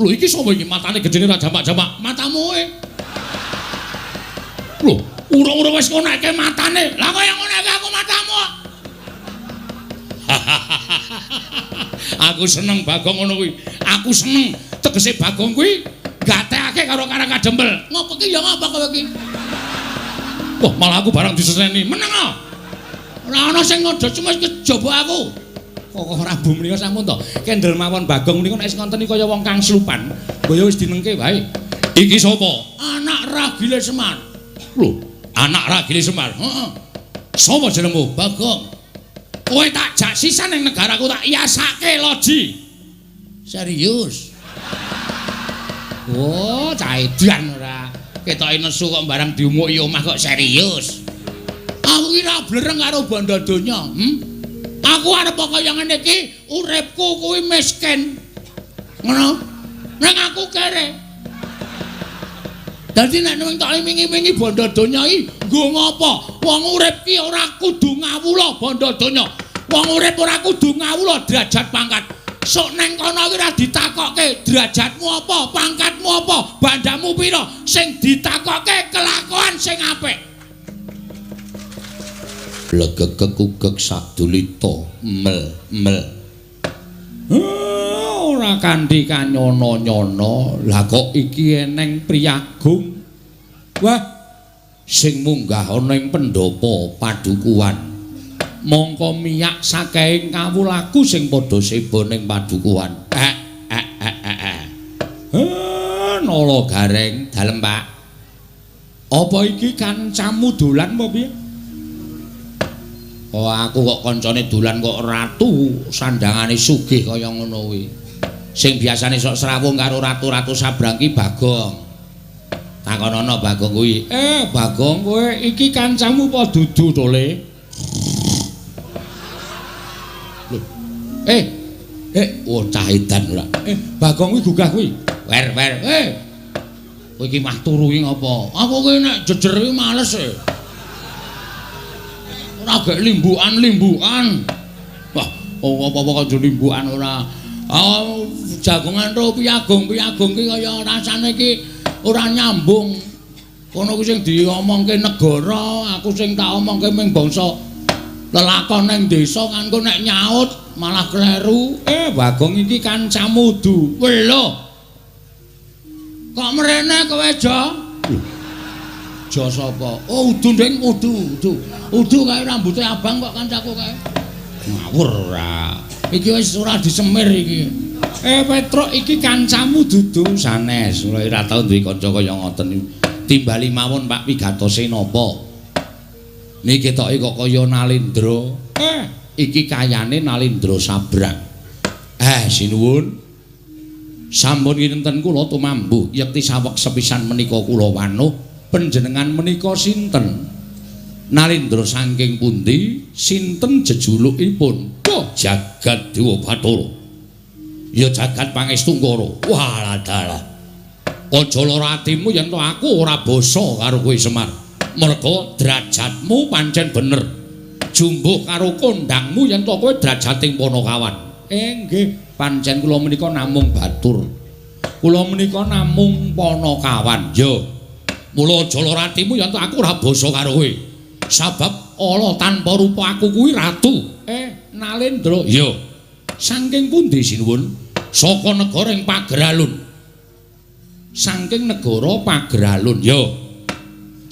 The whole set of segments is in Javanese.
Lho iki sapa iki matane gedene ra jamak-jamak. Matamu e. Lho, urung-urung wis ngoneke matane. Lah kok yang ngoneke aku matamu. Aku seneng Bagong ngono kuwi. Aku seneng tegese Bagong kuwi gatekake karo Karang Kadempel. Ngopo ki ya ngapa kowe iki? Wah, malah aku barang diseseni. Meneng ah. Ora ana sing ngodo cuma kejaba aku. Kok ora bu menika sampun to. Kendel mawon Bagong menika nek ngonteni kaya wong kang slupan. Kaya wis dinengke wae. Iki sapa? Anak Ragile Semar. Lho, anak Ragile Semar. Heeh. Sapa jenengmu? Bagong. Kowe tak jak sisan ning negaraku tak iasake loji. Serius. Oh, cah edan ora. Ketoke nesu kok barang diumuki omah kok serius. Aku ki ra blereng karo bondo donya. Aku arep kaya ngene iki, uripku kuwi miskin. Ngono. Nang aku kere. Dadi nek nang tak imingi-imingi bondo donya iki nggo ngopo? Wong urip ki ora kudu ngawula bondo donya. Wong urip ora kudu ngawula derajat pangkat. Sok neng kono iki ora ditakokke derajatmu apa, pangkatmu apa, bandamu pira, sing ditakokke kelakuan sing apik. Legegek sadulita mel. Ora kanthi kanyono-nyono. Lah kok iki eneng priyagung. Wah, sing munggah ana ing pendopo padukuhan. Mongko miyak saking kawulaku sing padha seba ning padukuhan. Nala gareng dalem, Pak. Apa iki kancamu dolan apa piye? Oh, aku kok kancane dolan kok ratu sandangane sugih kaya ngono kuwi. Sing biasane sok srawung karo ratu-ratu sabrang ki Bagong. Takonono Bagong kuwi. Bagong kowe iki kancamu apa dudu to, Le? Oh cah edan ora. Bagong kuwi gugah kuwi. Wer. Kowe iki mah turu iki ngopo? Aku kuwi nek jejer iki males e. Ora gek limbukan. Wah, apa-apa kok limbukan ora. Jagongan ro piagung ki kaya rasane ki ora nyambung. Kono kuwi sing diomongke negara, aku sing tak omongke ming bangsa lelakon ning desa kanggo nek nyaut malah kleru. Bagong iki kancamu du. Lho. Kok mrene kowe, Jo? Jo sapa? Oh, Udu ndeng Udu. Udu kae rambuté abang kok kancaku kae. Ngawur ora. Iki wis ora disemir iki. Petruk iki kancamu dudu sanes. Ora tau duwe kanca kaya ngoten. Timbali mawon Pak Wigatose napa? Niki ketoke kok kaya Nalendra. Iki kayane Nalendra sabrang. Sinuwun. Sampun kinten kula tumambuh yekti saweg sepisan menika kula wanuh panjenengan menika sinten? Nalendra saking pundi? Sinten jejulukipun? Jagat Dewa Bathara. Ya jagat Pangestungkara. Walah dalah. Aja lara atimu yen to aku ora basa karo kowe Semar. Merga derajatmu pancen bener. Jumbuh karo kondangmu yen to kowe derajating Panakawan. Nggih, pancen kula menika namung batur. Kula menika namung Panakawan. Ya. Mula aja lara atimu yen to aku ora basa karo kowe. Sabab ala tanpa rupa aku kuwi ratu. Nalendra. Ya. Saking pundi sinuwun? Saka negara ing Pageralun. Saking negara Pageralun. Ya.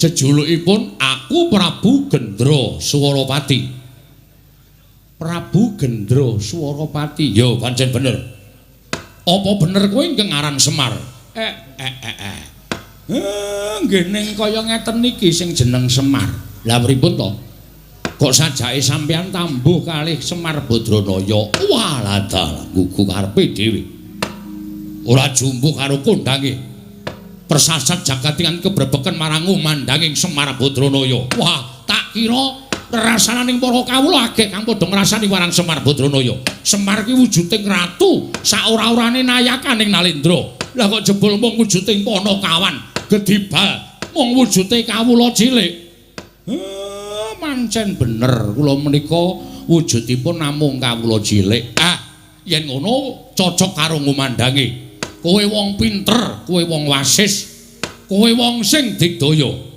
Jejulukipun aku Prabu Gendra Swaropati. Prabu Gendra Swaropati. Ya, pancen bener. Apa bener kowe ingkang aran Semar? Nggih ning kaya ngeten niki sing jeneng Semar. Lah pripun to? Kok sajake sampeyan tambuh kalih Semar Badranaya. Walah dalah gugu karepe dhewe. Ora jumbuh karo kondange. Persasat jagatingan kebrebeken marang umandanging Semar Badranaya. Wah, tak kira rasananing para kawula agek kang padha ngrasani marang Semar Badranaya. Semar ki wujuding ratu, sak ora-orane nayakaning Nalendra. Lah kok jebul mung wujuding Panakawan, gedibal mung wujude kawula cilik. Pancen bener kula menika wujudipun namung kawula cilik. Yen ngono cocok karo ngumandangi. kowe wong pinter, kowe wong wasis, kowe wong sing digdaya.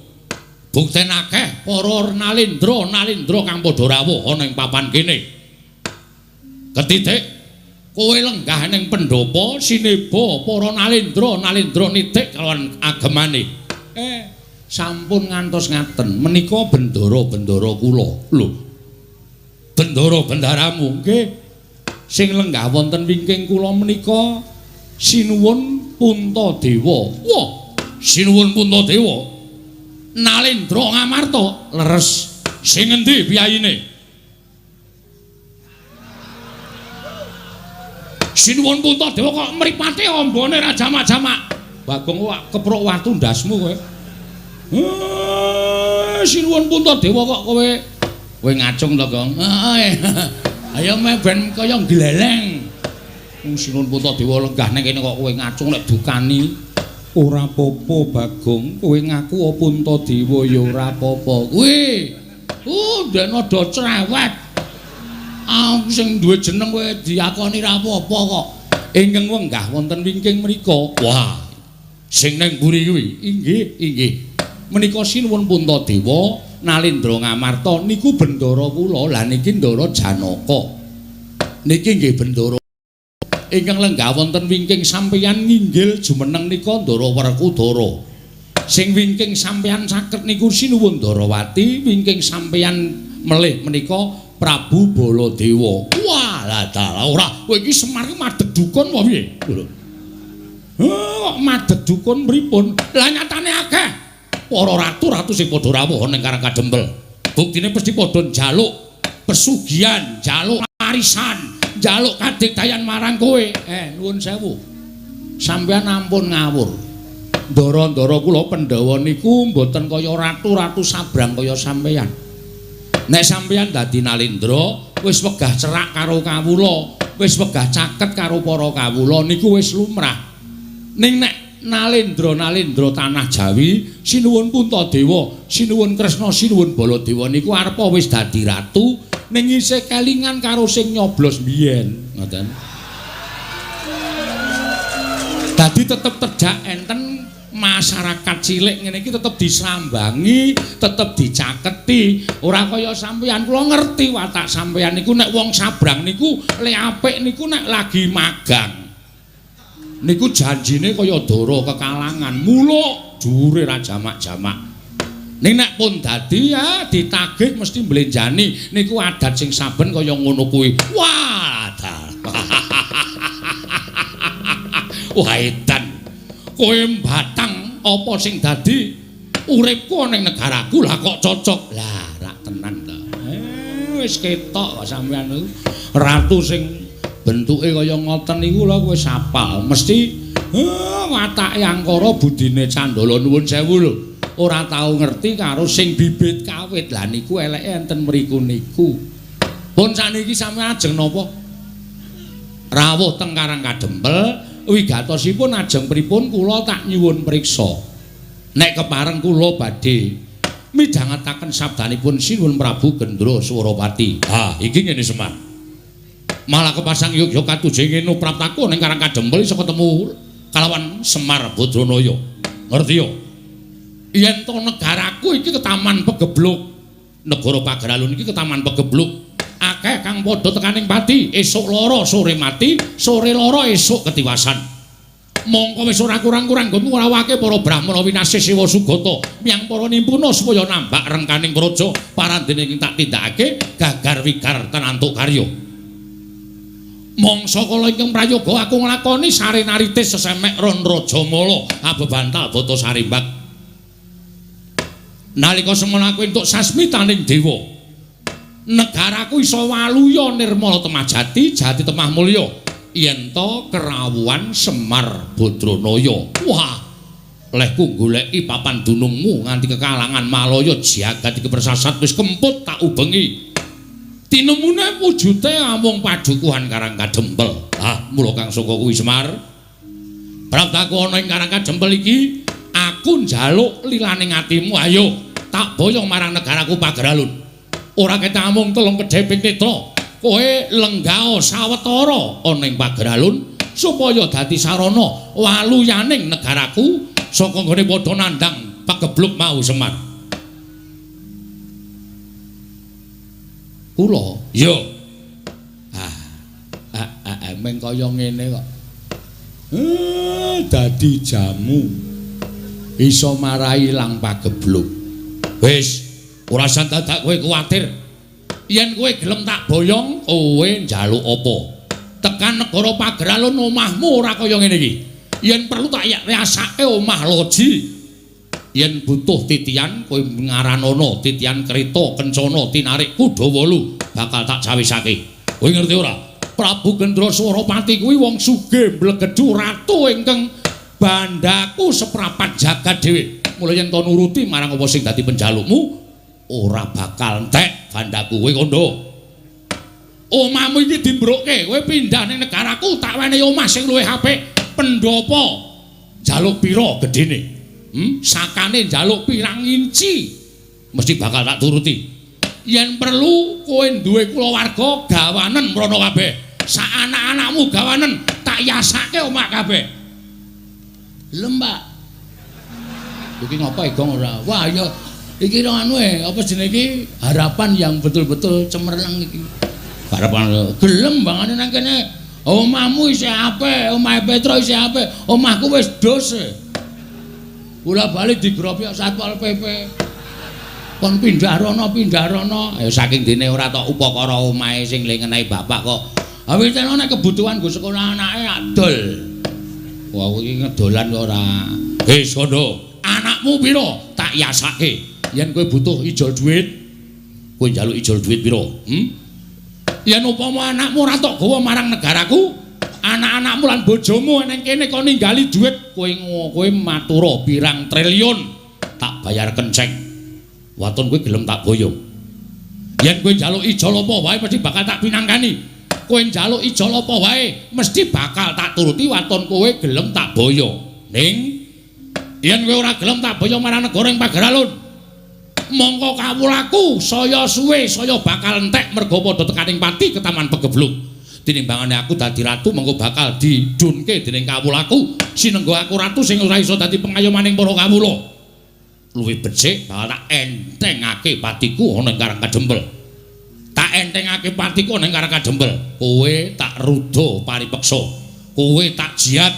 Buktenake para nalindra kang padha rawuh ana ing papan kene. Ketitik kowe lenggah ning pendopo sineba para nalindra nitik kalawan agemane. Sampun ngantos ngaten menika bendara kula. Lho. Bendara-bendaramu nggih sing lenggah wonten wingking kula menika sinuwun Puntadewa. Wah, sinuwun Puntadewa. Nalindra Ngamarta leres. Sing endi piyayine? Sinuwun Puntadewa kok mripate ambane ra jamak-jamak. Bagong kok keprok watu ndasmu kowe. Sinuwun Puntadewa kok kowe ngacung to, Gong. Ayo meh ben kaya gleleng. Sinuwun Puntadewa lenggah ning kene kok kowe ngacung nek dukani. Ora apa-apa, Bagong. Kowe ngaku Puntadewa ya ora apa-apa. Kowe ndek nada cerewet. Sing duwe jeneng kowe diakoni ra apa-apa kok. Ingkang wenggah wonten wingking mriku. Wah. Sing ning mburi kuwi. Inggih. Menika sinuwun Puntadewa Nalindra Ngamarta niku bendara kula. Lah niki Ndara Janaka. Niki nggih bendara ingkang lenggah wonten wingking sampeyan nginggil jumeneng nika Ndara Werkudara. Sing wingking sampeyan saged niku sinuwun Ndarawati, wingking sampeyan melih menika Prabu Baladewa. Wah, lah dalah ora kowe iki Semar ki madheg dukun apa piye? Kok madheg dukun pripun? Lah nyatane akeh para ratu-ratu sing padha rawuh ning Karang Kadempel. Buktine mesti padha njaluk pesugihan, njaluk warisan, njaluk kadigdayan marang kowe. Nuwun sewu. Sampeyan ampun ngawur. Ndara-ndara kula Pandhawa niku mboten kaya ratu-ratu sabrang kaya sampeyan. Nek sampeyan dadi Nalindra, wis wegah cerak karo kawula, wis wegah caket karo para kawula niku wis lumrah. Ning nek Nalindra tanah Jawi, sinuwun Puntadewa, sinuwun Kresna, sinuwun Baladewa niku arepa wis dadi ratu ning isih kelingan karo sing nyoblos biyen, ngoten. Dadi tetep terjak enten masyarakat cilik ngene iki tetep disambangi, tetep dicaketi. Ora kaya sampeyan, kula ngerti watak sampeyan niku nek wong sabrang niku le apik niku nek lagi magang. Niku janjine kaya dara kekalangan, mula jure ra jamak-jamak. Ning nek pun dadi ya ditagih mesti mblenjani. Niku adat sing saben kaya ngono kuwi. Wah, wah edan. Kowe mbatang apa sing dadi uripku ning negaraku lah kok cocok. Lah, rak tenan ta. Wis ketok kok sampeyan niku. Ratu sing bentuke kaya ngoten niku lho kowe sapal mesti watake angkara budine candala nuwun sewu lho ora tau ngerti karo sing bibit kawit lah niku eleke enten mriku niku pun saniki sampeyan ajeng napa rawuh teng Karang Kadempel wigatosipun ajeng pripun kula tak nyuwun priksa nek kepareng kula badhe midhangetaken sabdanipun Sinuwun Prabu Gendra Suropati. Iki ngene Semar. Malah kepasang Yogya katuje ngene praptaku ning Karang Kadempel iso ketemu kalawan Semar Badranaya. Ngerti yo? Yen to negaraku iki ketaman pegebluk. Negara Pagaralun iki ketaman pegebluk. Akeh kang padha tekaning pati, esuk lara sore mati, sore lara esuk ketiwasan. Mongko wis ora kurang-kurang nggonmu ngrawake para Brahmana winasih Sewa Sugata miyang para nimpuna supaya nambak rengkaning praja parandene ing tak tindakake gagar wigar tenantuk karya. Mangsa kala ingkang prayoga aku nglakoni sarenaritis sesemek ron Rajamala abebantal bata sarimbak. Nalika semana aku entuk sasmitaning dewa. Negaraku iso waluya nirmala temajati, jati temah mulya. Yen to kerawuhan Semar Badranaya. Wah, lehku goleki papan dunungmu nganti kekalangan Malaya jagat iki persasat wis kemput tak ubengi. Tinemune wujude amung padukuhan Karang Kadempel. Mula kang saka kuwi Semar. Praptaku ana ing Karang Kadempel iki, aku njaluk lilaning atimu ayo tak boyong marang negaraku Pagaralun. Ora ketek amung telung kedheping netra. Kowe lenggao sawetara ana ing Pagaralun supaya dadi sarana waluyaning negaraku saka nggone padha nandhang pagebluk mau Semar. Kula, yo. Meng kaya ngene kok. Dadi jamu iso marai ilang pagebluk. Wis, ora usah dadak kowe kuwatir. Yen kowe gelem tak boyong, kowe njaluk apa? Tekan negara Pageralun omahmu ora kaya ngene iki. Yen perlu tak riasake omah loji. Yen butuh titian kowe ngaranana titian kereta kencana tinarik kuda 8 bakal tak cawisake. Kowe ngerti ora? Prabu Gendra Swaropati kuwi wong sugih mblegedhu ratu ingkang bandaku seprapat jagat dhewe. Mula yen to nuruti marang apa sing dadi penjalukmu ora bakal entek bandaku kowe kondo. Omahmu iki dimbrokke, kowe pindah ning negaraku tak wenehi omah sing luwih apik. Pendopo jaluk pira gedene? Sakane njaluk pirang inci mesti bakal tak turuti. Yen perlu kowe duwe kulawarga gawanen mrono kabeh. Sak anak-anakmu gawanen tak yasake omah kabeh. Lem, Pak. Iki ngapa Gong ora? Wah, ya iki anu apa jenenge iki harapan yang betul-betul cemerlang iki. Harapan gelem bangane nang kene. Omahmu isih apik, omahe Petro isih apik, omahku wis dos. Kula bali digrobyok Satpol PP. Kon pindah rono. Ya saking dene ora tok upakara omahe sing lengenahi bapak kok. Awitene nek kebutuhan go sekolah anake adol. Wah iki ngedolan kok ora. Sono, anakmu pira? Tak yasake. Yen kowe butuh ijol duit, kowe njaluk ijol duit pira? Yen upama anakmu ora tok gawa marang negaraku, anak-anakmu lan bojomu ning kene kok ninggali duit, kowe matura pirang triliun tak bayar kenceng. Waton kowe gelem tak boyong. Yen kowe njaluk ijol apa wae mesti bakal tak pinangkani. Kowe njaluk ijol apa wae mesti bakal tak turuti waton kowe gelem tak boyong. Ning yen kowe ora gelem tak boyong marang negara ing Pageralun, mongko kawulaku saya suwe saya bakal entek mergo padha tekaning pati ke Taman Pagebluk. Tinimbangane aku dadi ratu mengko bakal didunke dening kawulaku sinenggo aku ratu sing ora iso dadi pengayomaning para kawula. Luwih becik bakal tak entengake patiku ana ing Karang Kadempel. Tak entengake patiku ana ing Karang Kadempel. Kowe tak ruda paripeksa. Kowe tak jiat.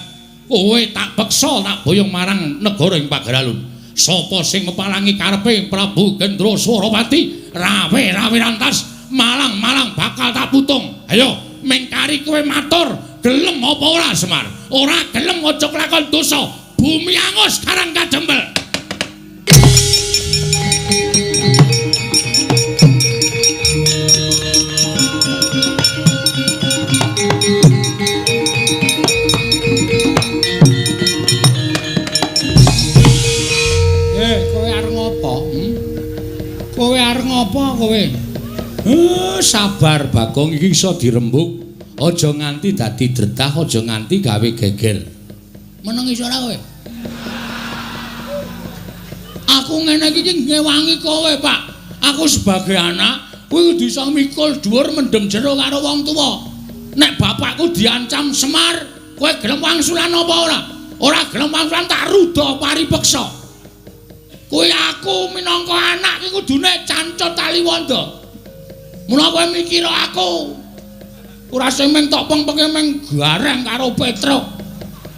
Kowe tak peksa tak boyong marang negara ing Pageralun. Sapa sing mepalangi karepe Prabu Gendra Swaropati rawe rantas malang bakal tak putung. Ayo mengkari kowe matur gelem apa ora Semar? Ora gelem aja lakon dosa. Bumi angus Karang Kadempel. Kowe arep ngopo kowe? Sabar Bagong iki iso dirembuk. Aja nganti dadi dretah, aja nganti gawe geger. Meneng iso ora kowe? Aku ngene iki ngewangi kowe, Pak. Aku sebagai anak kuwi kudu iso mikul dhuwur mendem jero karo wong tuwa. Nek bapakku diancam Semar, kowe gelem wangsulan apa ora? Ora gelem wangsulan tak ruda paripeksa. Kuwi aku minangka anak iki kudune cancut taliwondo. Mula kowe mikir aku. Ora sing meng tok peng-penge meng gareng karo Petro.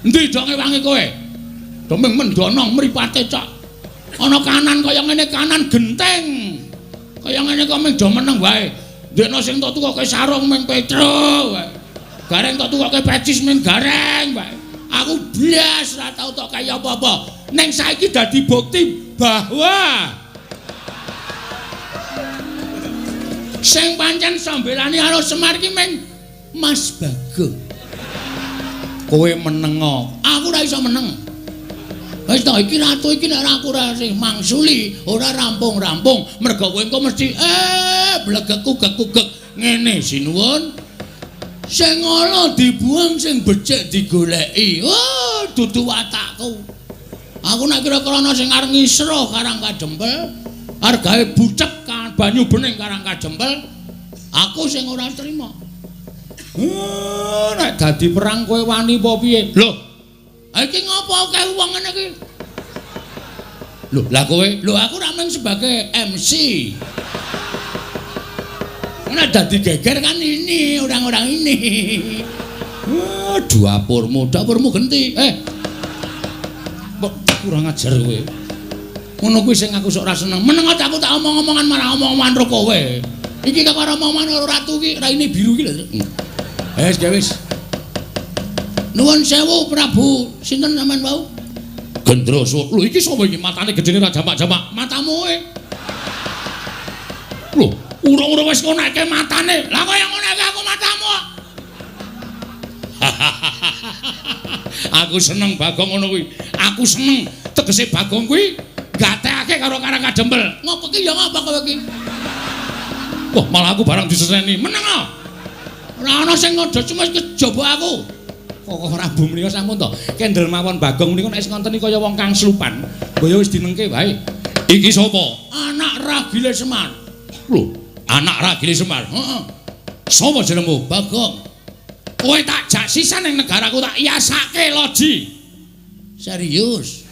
Endi dok ngewangi kowe? Domeng mendono mripate cok. Ana kanan kaya ngene kanan genteng. Kaya ngene kok meng do meneng wae. Ndekno sing tok tukoke sarung meng Petro wae. Gareng tok tukoke pecis meng gareng wae. Aku blas ora tau tok kaya apa-apa. Ning saiki dadi bukti bahwa sing pancen sambelani karo Semar ki meng Mas Bagong. Kowe meneng, aku ora iso meneng. Wis to iki ratu iki nek aku ora sing mangsuli, ora rampung-rampung, mergo kowe engko mesti blegek-gugek ngene sinuwun. Sing ala dibuang sing becik digoleki. Oh, dudu watakku. Aku nek kira-kira ana sing arep ngisro Karang Kadempel, arep gawe bucek banyu bening Karang Kadempel, aku sing ora trima. Nek dadi perang kowe wani apa piye? Lho. Iki ngopo akeh wong ngene iki? Lho, lah kowe, lho aku ra mung sebagai MC. Nek dadi geger kan ini, orang-orang ini. Dapurmu genti. Kurang ajar kowe. Ngono kuwi sing aku sok ora seneng. Meneng aku tak omong-omongan marang omong-omongan karo kowe. Iki kok karo omongan karo ratu iki raine biru iki lho. Wis. Nuwun sewu Prabu. Sinten sampean wau? Gendroso. Lho iki sapa iki matane gedene ra jamak-jamak. Matamu e. Lho, urung-urung wis ngoneke matane. Lah kok yang ngoneke aku matamu. Aku seneng Bagong ngono kuwi. Aku seneng tegese Bagong kuwi gatekake karo Karang Kadempel. Ngopo ki ya ngapa kowe iki? Wah, malah aku barang diseseni. Meneng ah. Ora ana sing ngodo cuma kejaba aku. Kok Prabu menika sampun to. Kendel mawon Bagong menika nek ngoten iki kaya wong kang slupan. Boyo wis dinengke wae. Iki sapa? Anak Ragile Semar. Lho, anak Ragile Semar. Heeh. Sapa jenengmu? Bagong. Kowe tak jak sisan ning negaraku tak iasake loji. Serius.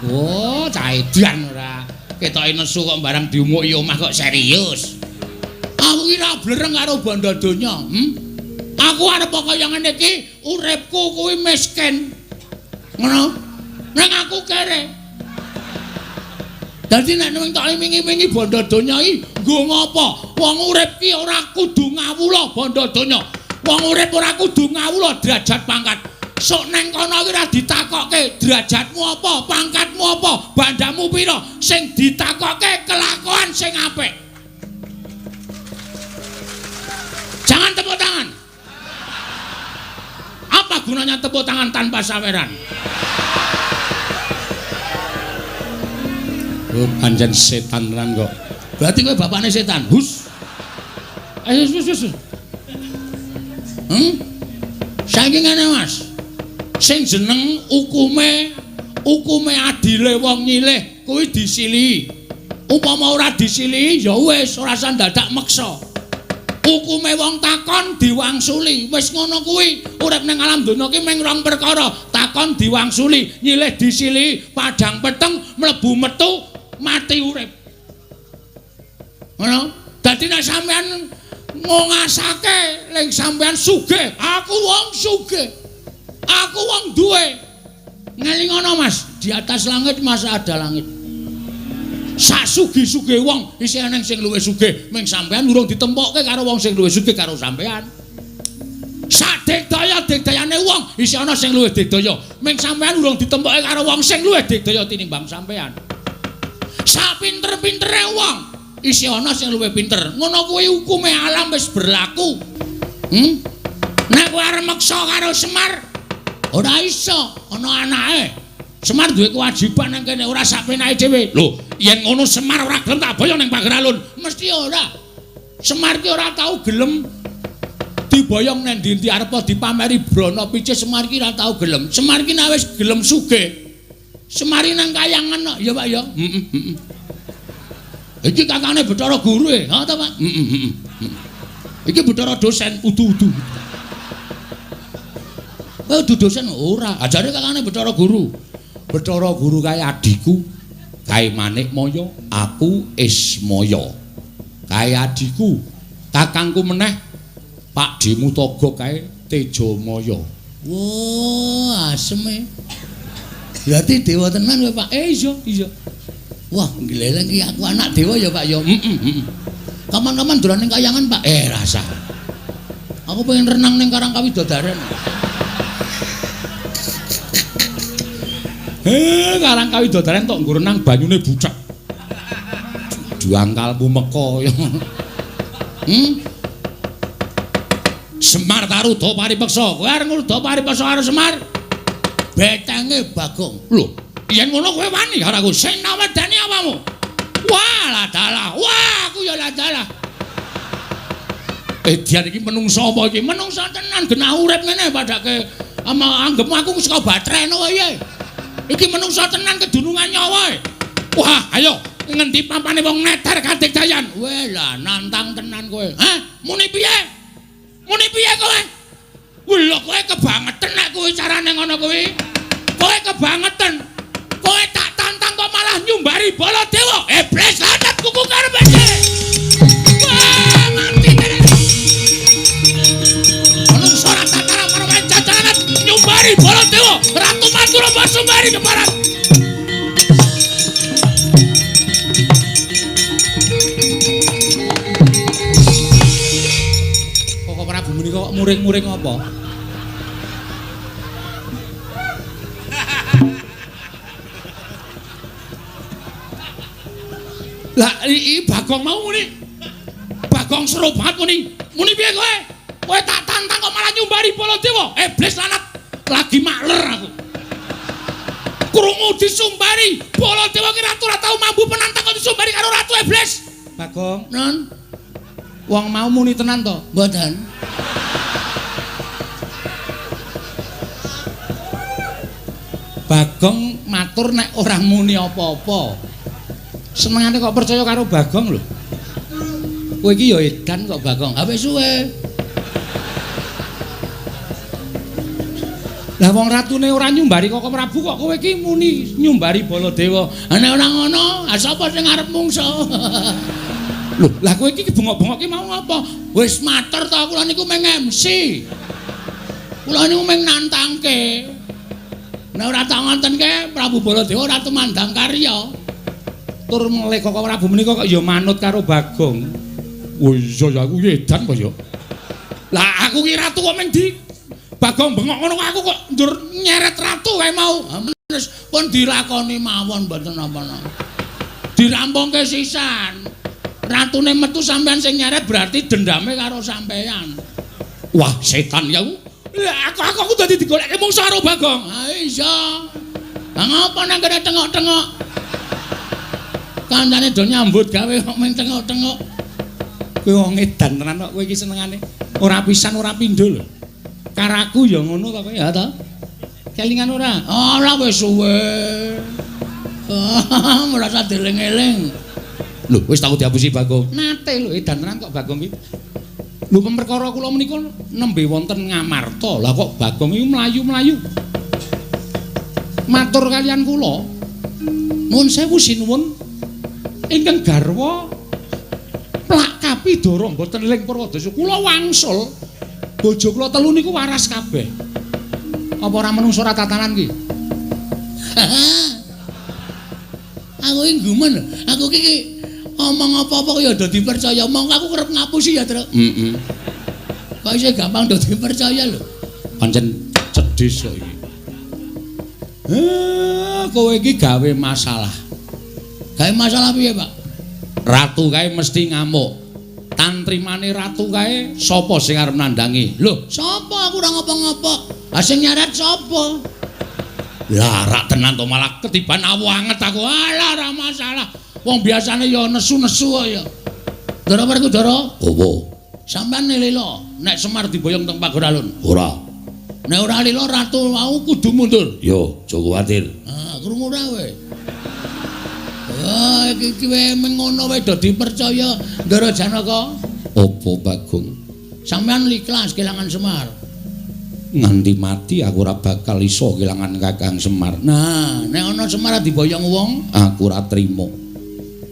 Oh, cah edan ora. Ketoke nesu kok barang diumuki omah kok serius. Aku ki ra blereng karo bondo donya, Aku arep kaya ngene iki, uripku kuwi miskin. Ngono. Nang aku kere. Dadi nek ning tak imingi-imingi bondo donya iki, nggo ngopo? Wong urip ki ora kudu ngawula bondo donya. Wong urip ora kudu ngawula derajat pangkat. Sok neng kono iki ora ditakokke derajatmu apa, pangkatmu apa, bandamu pira, sing ditakokke kelakuan sing apik. Jangan tepuk tangan. Apa gunanya tepuk tangan tanpa saweran? Oh, pancen setan tenan kok. Berarti kowe bapakne setan. Hus. Ayo wis. Saiki ngene Mas. Sing jeneng ukume adile wong nyilih kuwi disilihi. Upama ora disilihi ya wis ora usah dadak meksa. Hukume wong takon diwangsuli. Wis ngono kuwi. Urip ning alam donya ki mung rong perkara. Takon diwangsuli, nyilih disilihi, padhang peteng, mlebu metu, mati urip. Ngono. Dadi nek sampean ngongasake ning sampean sugih, aku wong sugih. Aku wong duwe. Ngelingono Mas, di atas langit masih ada langit. Sak sugih-sugih wong isih ana sing luwih sugih ming sampean urung ditempokke karo wong sing luwih sugih karo sampean. Sak digdaya-digdayane wong isih ana sing luwih digdaya ming sampean urung ditempokke karo wong sing luwih digdaya tinimbang sampean. Sak pinter-pintere wong isih ana sing luwih pinter. Ngono kuwi hukume alam wis berlaku. Nek kowe arep meksa karo Semar ora iso, ana anake. Semar duwe kewajiban nang kene ora sak penake dhewe. Lho, yen ngono Semar ora gelem tak boyong ning Pager Alun. Mesti ora. Semar ki ora tau gelem diboyong nang ndi-ndi arep dipameri brana picih. Semar ki ora tau gelem. Semar ki nek wis gelem sugih. Semar nang kayangan ya Pak ya. Iki kakane Bathara Guru e. Ha ta Pak? Iki Bathara dosen udu-udu. Udu dosen ora. Ajare kakane Bathara Guru. Bathara Guru kae adikku, kae Manikmaya, aku Ismaya. Kae adikku, kakangku meneh Pak Dimutaga kae Tejamaya. Wah, aseme. Berarti dewa tenan kowe Pak. Iya. Wah, gleleng iki aku anak dewa ya Pak ya. Kapan-kapan dolan ning kayangan Pak. Rasa. Aku pengen renang ning Karang Kawidodaren. Karang Kawidodaren tok nggo renang banyune bucek. Juangkalmu meko ya. Semar Taruda paripeksa. Kowe arep ngruda paripeksa karo Semar. Betenge Bagong. Lho, yen ngono kowe wani karo aku. Sing nawedani apamu? Wah, ladalah. Wah, aku ya ladalah. Dian iki menungsa apa iki? Menungsa tenan genah urip ngene padake anggepmu aku saka batreno wae. Iki menungsa tenan kedunungan nyawa. Wah, ayo ngendi pampane wong neter kadigdayan. Weh lah nantang tenan kowe. Hah? Muni piye? Muni piye kowe? Lho kowe kebangetan nek kuwi carane ngono kuwi. Kowe kebangetan. Kowe tak tantang kok malah nyumbari Baladewa. Iblis lanat kuku karepane. Wah, mati tenan. Manungsa ora tatara karo jajaran nyumbari Baladewa. Ratu Mandura mbok sumbari keparat. Kok Prabu menika kok muring-muring apa? Lah iki Bagong mau muni. Bagong seru banget muni. Muni piye kowe? Kowe tak tantang kok malah nyumbari Baladewa. Iblis lanat. Lagi makler aku. Krungu disumbari Baladewa ki ratu ora tau mambu penantang kok disumbari karo ratu iblis. Bagong, non. Wong mau muni tenan to? Mboten. Bagong matur nek ora muni apa-apa. Senengane kok percaya karo Bagong lho. Kowe iki ya edan kok Bagong. Ha wis suwe. Lah wong ratune ora nyumbari kok Prabu kok kowe iki muni nyumbari Baladewa. Ha nek ora ngono, ha sapa sing arep mungsa? Lho, lah kowe iki bengok-bengok ki mau apa? Wis matur to kula niku meng MC. Kula niku meng nantangke. Nek ora tak ngontenke Prabu Baladewa ora tumandang karya. Tur meleh kok Prabu menika kok ya manut karo Bagong. Oh iya ya aku edan kok ya. Lah aku ki ratu kok meng di Bagong bengok ngono aku kok njur nyeret ratu wae mau. Wis pun dilakoni mawon mboten napa-napa. Dirampungke sisan. Ratune metu sampean sing nyeret berarti dendame karo sampean. Wah, setan ya. Lah aku dadi digoleki mungsuh karo Bagong. Ha iya. Lah ngapa nang kene tengok-tengok? Kancane do nyambut gawe kok meng tengok-tengok. Kowe wong edan tenan kok kowe iki senengane. Ora pisan ora pindho lho. Karaku ya ngono to kowe ya to. Kelingan ora? Ora wis suwe. Merasa dieling-eling. Lho wis tau diapusi Bagong. Nate lho edan tenan kok Bagong iki. Lho perkara kula menika nembe wonten Ngamarta. Lah kok Bagong iki mlayu-mlayu. Matur kaliyan kula. Nuwun sewu sinuwun. Ingkang garwa plak Kapidara mboten ling Purwadasa kula wangsul bojo kula telu niku waras kabeh. Apa ora menungso ora tatanan ki? Aku iki gumen, aku iki omong apa-apa ya do dipercaya. Mong aku kerep ngapusi ya, Tru. Heeh. Kok iso gampang do dipercaya lho. Pancen cedhis kok iki. Kowe iki gawe masalah. Gawe masalah piye, Pak? Ratu kae mesti ngamuk. Tantrimane ratu kae sapa sing arep nandangi? Lho, sapa aku ora ngapa-ngapa. Ha sing nyaret sapa? Lah rak tenan to malah ketiban awu anget aku. Alah ora masalah. Wong biasane ya nesu-nesu kok ya. Ndara Werku Dara? Apa? Sampeyan lila nek Semar diboyong teng pagar alun? Ora. Nek ora lila ratu mau kudu mundur. Yo, aja kuwatir. Ah, krungu ora kowe? Ah, iki wae mengono wae do dipercaya Ndara Janaka. Apa Bagong? Sampeyan ikhlas kelangan Semar. Nganti mati aku ora bakal iso kelangan Kakang Semar. Nah, nek ana Semar diboyong wong, aku ora trima.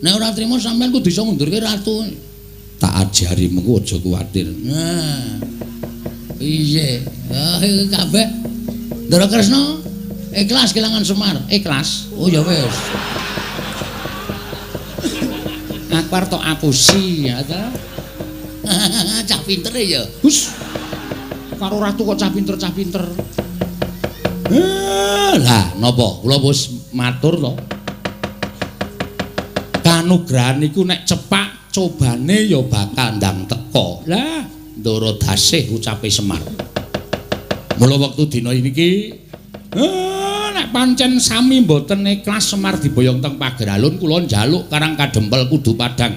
Nek ora trima sampeyan kudu iso ngundurke ratu. Tak ajari mengko aja kuwatir. Nah. Piye? Ah, iki kabeh Ndara Kresna ikhlas kelangan Semar. Ikhlas. Oh ya wis. Aku arep tok apusi ya ta. Cah pinter ya. Hus. Karo ratu kok cah pinter. Lah napa kula wis matur to. Kanugrahan iku nek cepak cobane ya bakal ndang teka. Lah Ndara Dasih ucape Semar. Mula wektu dina niki nek pancen sami mboten ikhlas Semar diboyong teng pager alun kula njaluk Karang Kadempel Kudu Padang.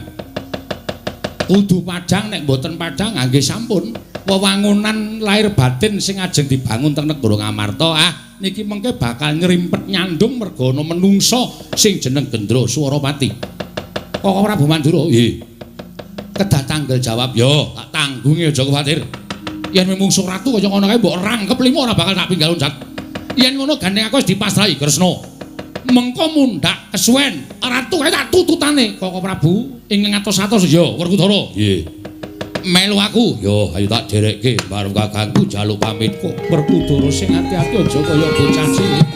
Kudu Padang nek mboten Padang nggih sampun wewangunan lahir batin sing ajeng dibangun teng negara Ngamarta. Ah niki mengke bakal nyrimpet nyandung merga ana menungsa sing jeneng Gendra Swaropati. Kok Prabu Mandura? Nggih. Kedah tanggel jawab yo, tak tanggungi aja kuwatir. Yen mung ratu kaya ngono kae mbok rangkep limo ora bakal tak pinggal loncat. Yen ngono gandeng aku wis dipasrahi Kresna. Mengko mundhak kesuwen ratu kae tak tututane Koko Prabu ing ngatos-atos ya Werkudara. Nggih. Melu aku. Yo ayo tak derekke bareng kakangku jaluk pamit kok Werkudara sing ati-ati aja kaya bocah cilik.